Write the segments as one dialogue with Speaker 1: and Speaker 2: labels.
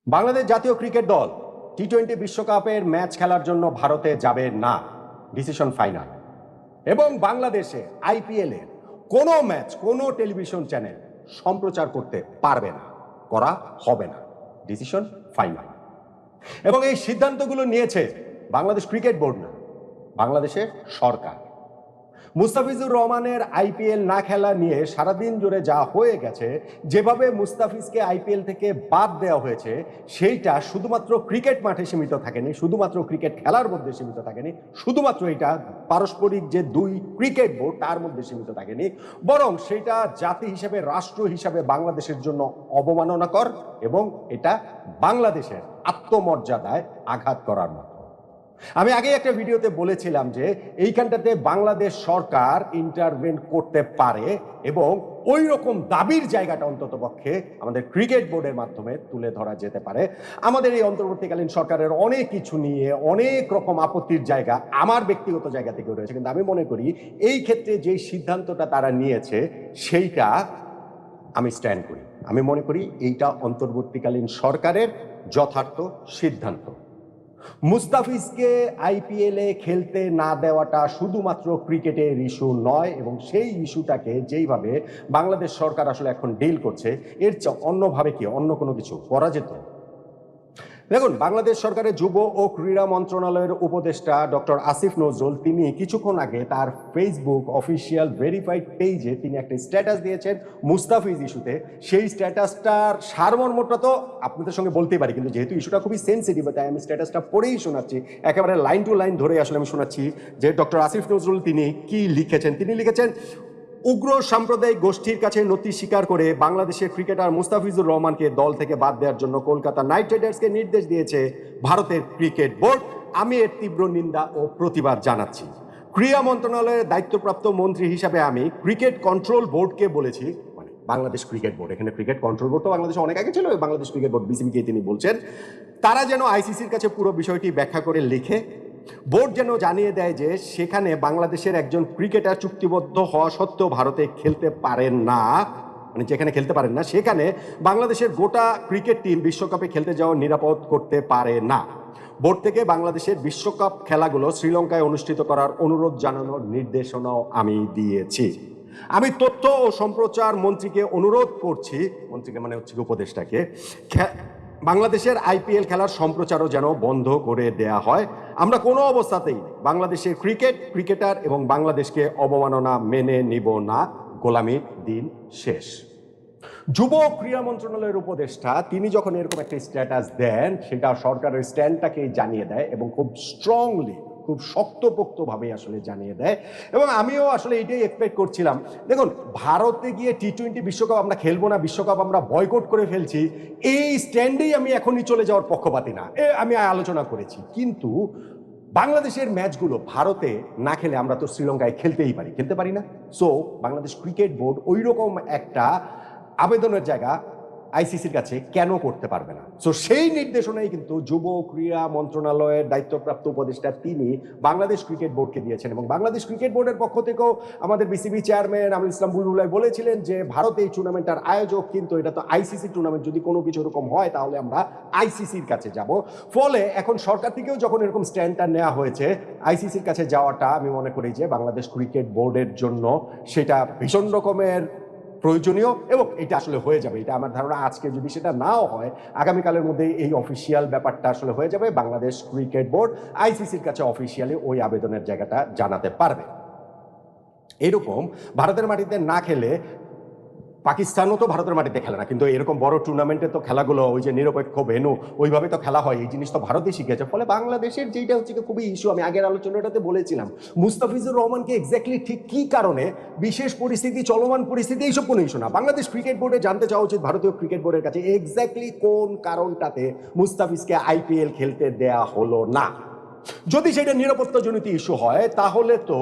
Speaker 1: বাংলাদেশ জাতীয় ক্রিকেট দল টি-20 বিশ্বকাপের ম্যাচ খেলার জন্য ভারতে যাবে না, ডিসিশন ফাইনাল। এবং বাংলাদেশে আইপিএল এর কোনো ম্যাচ কোনো টেলিভিশন চ্যানেল সম্প্রচার করতে পারবে না, করা হবে না, ডিসিশন ফাইনাল। এবং এই সিদ্ধান্তগুলো নিয়েছে বাংলাদেশ ক্রিকেট বোর্ড না, বাংলাদেশের সরকার। মুস্তাফিজুর রহমানের আইপিএল না খেলা নিয়ে সারাদিন জুড়ে যা হয়ে গেছে, যেভাবে মুস্তাফিজকে আইপিএল থেকে বাদ দেওয়া হয়েছে, সেইটা শুধুমাত্র ক্রিকেট মাঠে সীমিত থাকেনি, শুধুমাত্র ক্রিকেট খেলার মধ্যে সীমিত থাকেনি, শুধুমাত্র এটা পারস্পরিক যে দুই ক্রিকেট বোর্ড তার মধ্যে সীমিত থাকেনি, বরং সেটা জাতি হিসেবে, রাষ্ট্র হিসাবে বাংলাদেশের জন্য অবমাননাকর এবং এটা বাংলাদেশের আত্মমর্যাদায় আঘাত করার মতো। আমি আগে একটা ভিডিওতে বলেছিলাম যে এইখানটাতে বাংলাদেশ সরকার ইন্টারভেন করতে পারে এবং ওই রকম দাবির জায়গাটা অন্ততপক্ষে আমাদের ক্রিকেট বোর্ডের মাধ্যমে তুলে ধরা যেতে পারে। আমাদের এই অন্তর্বর্তীকালীন সরকারের অনেক কিছু নিয়ে অনেক রকম আপত্তির জায়গা আমার ব্যক্তিগত জায়গা থেকে রয়েছে, কিন্তু আমি মনে করি এই ক্ষেত্রে যেই সিদ্ধান্তটা তারা নিয়েছে সেইটা আমি স্ট্যান্ড করি। আমি মনে করি এইটা অন্তর্বর্তীকালীন সরকারের যথার্থ সিদ্ধান্ত। মুস্তাফিজকে আইপিএলে খেলতে না দেওয়াটা শুধুমাত্র ক্রিকেটের ইস্যু নয়, এবং সেই ইস্যুটাকে যেইভাবে বাংলাদেশ সরকার আসলে এখন ডিল করছে, এর চেয়ে অন্যভাবে কি অন্য কোনো কিছু করা যেত? দেখুন, বাংলাদেশ সরকারের যুব ও ক্রীড়া মন্ত্রণালয়ের উপদেষ্টা ডক্টর আসিফ নজরুল তিনি কিছুক্ষণ আগে তার ফেসবুক অফিসিয়াল ভেরিফাইড পেজে তিনি একটা স্ট্যাটাস দিয়েছেন মুস্তাফিজ ইস্যুতে। সেই স্ট্যাটাসটার সারমর্মটা তো আপনাদের সঙ্গে বলতেই পারি, কিন্তু যেহেতু ইস্যুটা খুবই সেন্সিটিভ, তাই আমি স্ট্যাটাসটা পড়েই শোনাচ্ছি, একেবারে লাইন টু লাইন ধরে আসলে আমি শোনাচ্ছি যে ডক্টর আসিফ নজরুল তিনি কি লিখেছেন। তিনি লিখেছেন, উগ্র সাম্প্রদায়িক গোষ্ঠীর কাছে নতি স্বীকার করে বাংলাদেশের ক্রিকেটার মুস্তাফিজুর রহমানকে দল থেকে বাদ দেওয়ার জন্য কলকাতা নাইট রাইডার্সকে নির্দেশ দিয়েছে ভারতের ক্রিকেট বোর্ড। আমি এর তীব্র নিন্দা ও প্রতিবাদ জানাচ্ছি। ক্রীড়া মন্ত্রণালয়ের দায়িত্বপ্রাপ্ত মন্ত্রী হিসাবে আমি ক্রিকেট কন্ট্রোল বোর্ডকে বলেছি, মানে বাংলাদেশ ক্রিকেট বোর্ড, এখানে ক্রিকেট কন্ট্রোল বোর্ড তো বাংলাদেশে অনেক আগে ছিল, বাংলাদেশ ক্রিকেট বোর্ড বিসিবিকে তিনি বলছেন, তারা যেন আইসিসির কাছে পুরো বিষয়টি ব্যাখ্যা করে লিখে বোর্ড যেন জানিয়ে দেয় যে সেখানে বাংলাদেশের একজন ক্রিকেটার চুক্তিবদ্ধ হওয়া সত্ত্বেও ভারতে খেলতে পারেন না, মানে যেখানে খেলতে পারেন না সেখানে বাংলাদেশের গোটা ক্রিকেট টিম বিশ্বকাপে খেলতে যাওয়া নিরাপদ করতে পারে না। বোর্ড থেকে বাংলাদেশের বিশ্বকাপ খেলাগুলো শ্রীলঙ্কায় অনুষ্ঠিত করার অনুরোধ জানানোর নির্দেশনাও আমি দিয়েছি। আমি তথ্য ও সম্প্রচার মন্ত্রীকে অনুরোধ করছি, মন্ত্রীকে মানে হচ্ছে উপদেষ্টাকে, বাংলাদেশের আইপিএল খেলার সম্প্রচারও যেন বন্ধ করে দেয়া হয়। আমরা কোনো অবস্থাতেই বাংলাদেশের ক্রিকেটার এবং বাংলাদেশকে অবমাননা মেনে নিব না। গোলামির দিন শেষ। যুব ক্রীড়া মন্ত্রণালয়ের উপদেষ্টা তিনি যখন এরকম একটা স্ট্যাটাস দেন, সেটা সরকারের স্ট্যান্ডটাকে জানিয়ে দেয় এবং খুব স্ট্রংলি, খুব শক্তপোক্তভাবে আসলে জানিয়ে দেয়। এবং আমিও আসলে এটাই এক্সপেক্ট করছিলাম। দেখুন, ভারতে গিয়ে টি-20 বিশ্বকাপ আমরা খেলবো না, বিশ্বকাপ আমরা বয়কট করে ফেলছি, এই স্ট্যান্ডেই আমি এখনই চলে যাওয়ার পক্ষপাতী না, আমি আলোচনা করেছি। কিন্তু বাংলাদেশের ম্যাচগুলো ভারতে না খেলে আমরা তো শ্রীলঙ্কায় খেলতে পারি না। সো বাংলাদেশ ক্রিকেট বোর্ড ওই রকম একটা আবেদনের জায়গা আইসিসির কাছে কেন করতে পারবে না? সো সেই নির্দেশনাই কিন্তু যুব ক্রীড়া মন্ত্রণালয়ের দায়িত্বপ্রাপ্ত উপদেষ্টা তিনি বাংলাদেশ ক্রিকেট বোর্ডকে দিয়েছেন। এবং বাংলাদেশ ক্রিকেট বোর্ডের পক্ষ থেকেও আমাদের বিসিবি চেয়ারম্যান আমিনুল ইসলাম বুলবুল বলেছিলেন যে ভারত এই টুর্নামেন্টটার আয়োজক, কিন্তু এটা তো আইসিসি টুর্নামেন্ট, যদি কোনো কিছু এরকম হয় তাহলে আমরা আইসিসির কাছে যাব। ফলে এখন সরকার থেকেও যখন এরকম স্ট্যান্ডটা নেওয়া হয়েছে, আইসিসির কাছে যাওয়াটা আমি মনে করি যে বাংলাদেশ ক্রিকেট বোর্ডের জন্য সেটা ভীষণ রকমের প্রয়োজনীয় এবং এটা আসলে হয়ে যাবে। এটা আমার ধারণা আজকে যদি সেটা নাও হয়, আগামীকালের মধ্যে এই অফিসিয়াল ব্যাপারটা আসলে হয়ে যাবে। বাংলাদেশ ক্রিকেট বোর্ড আইসিসির কাছে অফিসিয়ালি ওই আবেদনের জায়গাটা জানাতে পারবে। এরকম ভারতের মাটিতে না খেলে, পাকিস্তানও তো ভারতের মাটিতে খেলে না, কিন্তু এরকম বড় টুর্নামেন্টে তো খেলাগুলো ওই যে নিরপেক্ষ ভেন্যু ওইভাবে তো খেলা হয়, এই জিনিস তো ভারতই শিখেছে। ফলে বাংলাদেশের যেটা হচ্ছে খুবই ইস্যু, আমি আগের আলোচনাটাতে বলেছিলাম, মুস্তাফিজুর রহমানকে এক্স্যাক্টলি ঠিক কি কারণে, বিশেষ পরিস্থিতি, চলমান পরিস্থিতি, এইসব কোনো ইস্যু না। বাংলাদেশ ক্রিকেট বোর্ডে জানতে চাওয়া উচিত ভারতীয় ক্রিকেট বোর্ডের কাছে এক্স্যাক্টলি কোন কারণটাতে মুস্তাফিজকে আইপিএল খেলতে দেয়া হলো না। যদি সেটা নিরাপত্তাজনিত ইস্যু হয় তাহলে তো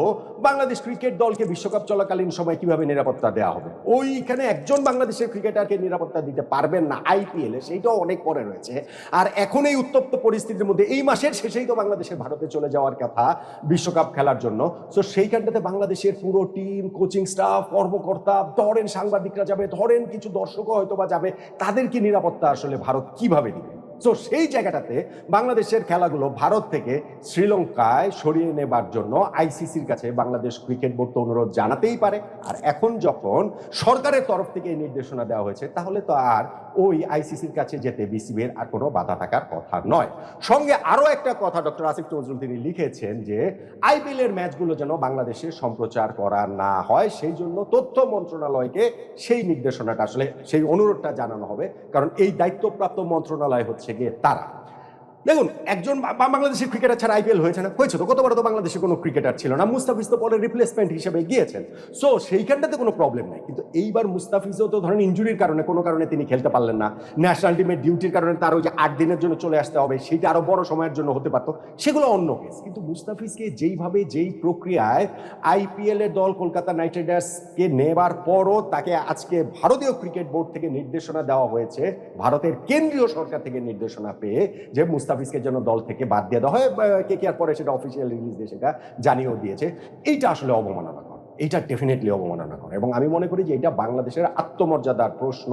Speaker 1: বাংলাদেশ ক্রিকেট দলকে বিশ্বকাপ চলাকালীন সময় কিভাবে নিরাপত্তা দেওয়া হবে? ওইখানে একজন বাংলাদেশের ক্রিকেটারকে নিরাপত্তা দিতে পারবেন না আইপিএলে, সেইটাও অনেক পরে রয়েছে। আর এখন এই উত্তপ্ত পরিস্থিতির মধ্যে এই মাসের শেষেই তো বাংলাদেশের ভারতে চলে যাওয়ার কথা বিশ্বকাপ খেলার জন্য। তো সেইখানটাতে বাংলাদেশের পুরো টিম, কোচিং স্টাফ, কর্মকর্তা, ধরেন সাংবাদিকরা যাবে, ধরেন কিছু দর্শকও হয়তো বা যাবে, তাদের কি নিরাপত্তা আসলে ভারত কিভাবে দিবে? সো সেই জায়গাটাতে বাংলাদেশের খেলাগুলো ভারত থেকে শ্রীলঙ্কায় সরিয়ে নেবার জন্য আইসিসির কাছে বাংলাদেশ ক্রিকেট বোর্ড তো অনুরোধ জানাতেই পারে। আর এখন যখন সরকারের তরফ থেকে এই নির্দেশনা দেওয়া হয়েছে, তাহলে তো আর ওই আইসিসির কাছে যেতে বিসিবির আর কোনো বাধা থাকার কথা নয়। সঙ্গে আরো একটা কথা ডক্টর আসিফ নজরুল তিনি লিখেছেন যে আইপিএল এর ম্যাচগুলো যেন বাংলাদেশে সম্প্রচার করা না হয়, সেই জন্য তথ্য মন্ত্রণালয়কে সেই নির্দেশনাটা আসলে সেই অনুরোধটা জানানো হবে, কারণ এই দায়িত্বপ্রাপ্ত মন্ত্রণালয় হচ্ছে গিয়ে তারা। দেখুন, একজন বাংলাদেশের ক্রিকেটার ছাড়া আইপিএল হয়েছে না? হয়েছে তো। গতবার তো বাংলাদেশে কোনো ক্রিকেটার ছিল না, মুস্তাফিজ তো পরে রিপ্লেসমেন্ট হিসেবে গিয়েছেন। সো সেইখানটাতে কোনো প্রবলেম নাই। কিন্তু এইবার মুস্তাফিজও তো ধরেন ইনজুরির কারণে কোনো কারণে তিনি খেলতে পারলেন না, ন্যাশনাল টিমের ডিউটির কারণে তার ওই যে 8 দিনের জন্য চলে আসতে হবে, সেটা আরো বড় সময়ের জন্য হতে পারতো, সেগুলো অন্য কেস। কিন্তু মুস্তাফিজকে যেইভাবে যেই প্রক্রিয়ায় আইপিএল এর দল কলকাতা নাইট রাইডার্সকে নেবার পরও তাকে আজকে ভারতীয় ক্রিকেট বোর্ড থেকে নির্দেশনা দেওয়া হয়েছে, ভারতের কেন্দ্রীয় সরকার থেকে নির্দেশনা পেয়ে যে মুস্তাফিজকে যেন দল থেকে বাদ দিয়ে দেওয়া হয়, কেকেআর পরে সেটা অফিসিয়াল রিলিজ দিয়ে সেটা জানিয়েও দিয়েছে। এইটা আসলে অবমাননাকর, এইটা ডেফিনেটলি অবমাননাকর। এবং আমি মনে করি যে এটা বাংলাদেশের আত্মমর্যাদার প্রশ্ন।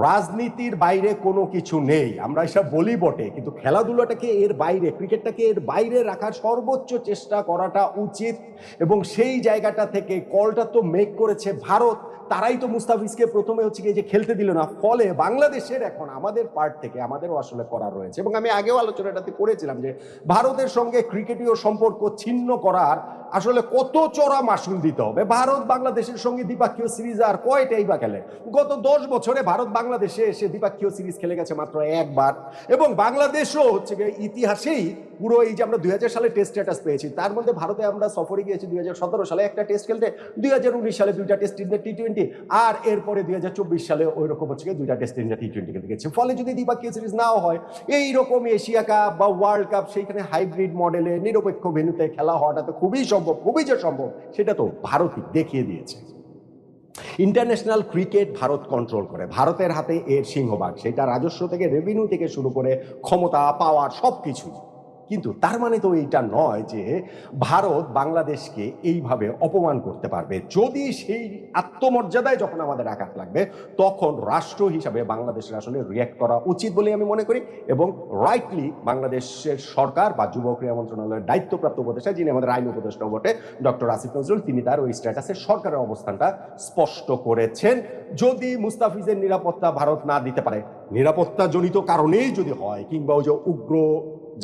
Speaker 1: রাজনীতির বাইরে কোনো কিছু নেই, আমরা এসব বলি বটে, কিন্তু খেলাধুলাটাকে এর বাইরে, ক্রিকেটটাকে এর বাইরে রাখার সর্বোচ্চ চেষ্টা করাটা উচিত। এবং সেই জায়গাটা থেকে কলটা তো মেক করেছে ভারত, তারাই তো মুস্তাফিজকে প্রথমে হচ্ছে যে খেলতে দিল না। ফলে বাংলাদেশের এখন আমাদের পার্ট থেকে আমাদেরও আসলে করার রয়েছে। এবং আমি আগেও আলোচনাটাতে করেছিলাম যে ভারতের সঙ্গে ক্রিকেটীয় সম্পর্ক ছিন্ন করার আসলে কত চড়া মাসুল দিতে হবে। ভারত বাংলাদেশের সঙ্গে দ্বিপাক্ষীয় সিরিজ আর কয়টাই বা খেলে? গত 10 বছরে ভারত বাংলাদেশে এসে দ্বিপাক্ষীয় সিরিজ খেলে গেছে মাত্র একবার। এবং বাংলাদেশও হচ্ছে ইতিহাসেই পুরো এই যে আমরা 2000 সালে টেস্ট স্ট্যাটাস পেয়েছি, তার মধ্যে ভারতে আমরা সফরে গিয়েছি 2017 সালে একটা টেস্ট খেলতে, 2019 সালে 2টা টেস্ট টি20, আর এরপরে 2024 সালে ওই রকম হচ্ছে 2টা টেস্ট টি20 খেলতে গেছি। ফলে যদি দ্বিপাক্ষীয় সিরিজ নাও হয়, এইরকম এশিয়া কাপ বা ওয়ার্ল্ড কাপ সেইখানে হাইব্রিড মডেলে নিরপেক্ষ ভেন্যুতে খেলা হওয়াটা তো খুবই সম্ভব, খুবই যে সম্ভব সেটা তো ভারতই দেখিয়ে দিয়েছে। ইন্টারন্যাশনাল ক্রিকেট ভারত কন্ট্রোল করে, ভারতের হাতে এর সিংহভাগ, সেটা রাজস্ব থেকে রেভিনিউ থেকে শুরু করে ক্ষমতা পাওয়ার সবকিছুই। কিন্তু তার মানে তো এইটা নয় যে ভারত বাংলাদেশকে এইভাবে অপমান করতে পারবে। যদি সেই আত্মমর্যাদায় যখন আমাদের আঘাত লাগবে, তখন রাষ্ট্র হিসাবে বাংলাদেশের আসলে রিয়্যাক্ট করা উচিত বলে আমি মনে করি। এবং রাইটলি বাংলাদেশের সরকার বা যুব ক্রীড়া মন্ত্রণালয়ের দায়িত্বপ্রাপ্ত উপদেষ্টা, যিনি আমাদের আইন উপদেষ্টা বটে, ডক্টর আসিফ নজরুল, তিনি তার ওই স্ট্যাটাসে সরকারের অবস্থানটা স্পষ্ট করেছেন। যদি মুস্তাফিজের নিরাপত্তা ভারত না দিতে পারে, নিরাপত্তা জনিত কারণেই যদি হয়, কিংবা ওই যে উগ্র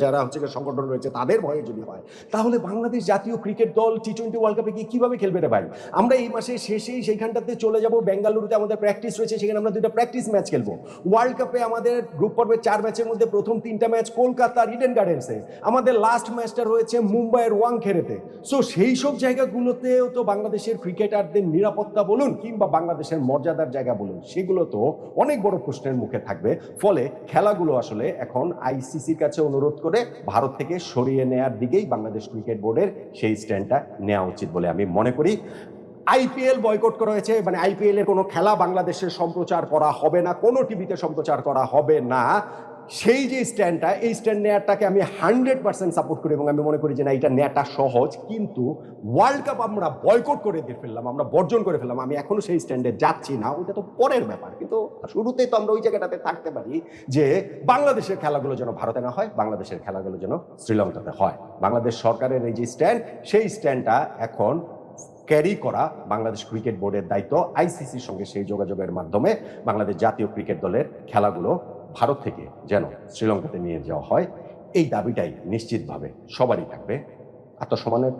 Speaker 1: যারা হচ্ছে সংগঠন রয়েছে তাদের ভয়ে যদি হয়, তাহলে বাংলাদেশ জাতীয় ক্রিকেট দল টি20 ওয়ার্ল্ড কাপে গিয়ে কিভাবে খেলবে রে ভাই? আমরা এই মাসে শেষেই সেইখানটাতে চলে যাব, বেঙ্গালুরুতে আমাদের প্র্যাকটিস রয়েছে, সেখানে আমরা 2টা প্র্যাকটিস ম্যাচ খেলবো। ওয়ার্ল্ড কাপে আমাদের গ্রুপ পর্বের 4 ম্যাচের মধ্যে প্রথম 3টা ম্যাচ কলকাতার ইডেন গার্ডেন্সে, আমাদের লাস্ট ম্যাচটা রয়েছে মুম্বাইয়ের ওয়াংখেড়েতে। সো সেই সব জায়গাগুলোতেও তো বাংলাদেশের ক্রিকেটারদের নিরাপত্তা বলুন কিংবা বাংলাদেশের মর্যাদার জায়গা বলুন, সেগুলো তো অনেক বড় প্রশ্নের মুখে থাকবে। ফলে খেলাগুলো আসলে এখন আইসিসির কাছে অনুরোধ করে ভারত থেকে সরিয়ে নেয়ার দিকেই বাংলাদেশ ক্রিকেট বোর্ডের সেই স্ট্যান্ডটা নেওয়া উচিত বলে আমি মনে করি। আইপিএল বয়কট করা হয়েছে, মানে আইপিএল এর কোনো খেলা বাংলাদেশে সম্প্রচার করা হবে না, কোনো টিভিতে সম্প্রচার করা হবে না, সেই যে স্ট্যান্ডটা, এই স্ট্যান্ড নেওয়াটাকে আমি 100% সাপোর্ট করি। এবং আমি মনে করি যে না, এটা নেওয়াটা সহজ। কিন্তু ওয়ার্ল্ড কাপ আমরা বয়কট করে দিয়ে ফেললাম, আমরা বর্জন করে ফেললাম, আমি এখনো সেই স্ট্যান্ডে যাচ্ছি না, ওইটা তো পরের ব্যাপার। কিন্তু শুরুতেই তো আমরা ওই জায়গাটাতে থাকতে পারি যে বাংলাদেশের খেলাগুলো যেন ভারতে না হয়, বাংলাদেশের খেলাগুলো যেন শ্রীলঙ্কাতে হয়। বাংলাদেশ সরকারের এই যে স্ট্যান্ড, সেই স্ট্যান্ডটা এখন ক্যারি করা বাংলাদেশ ক্রিকেট বোর্ডের দায়িত্ব। আইসিসির সঙ্গে সেই যোগাযোগের মাধ্যমে বাংলাদেশ জাতীয় ক্রিকেট দলের খেলাগুলো ভারত থেকে যেন শ্রীলঙ্কাতে নিয়ে যাওয়া হয়, এই দাবিটাই নিশ্চিতভাবে সবারই থাকবে। আত্মসম্মানের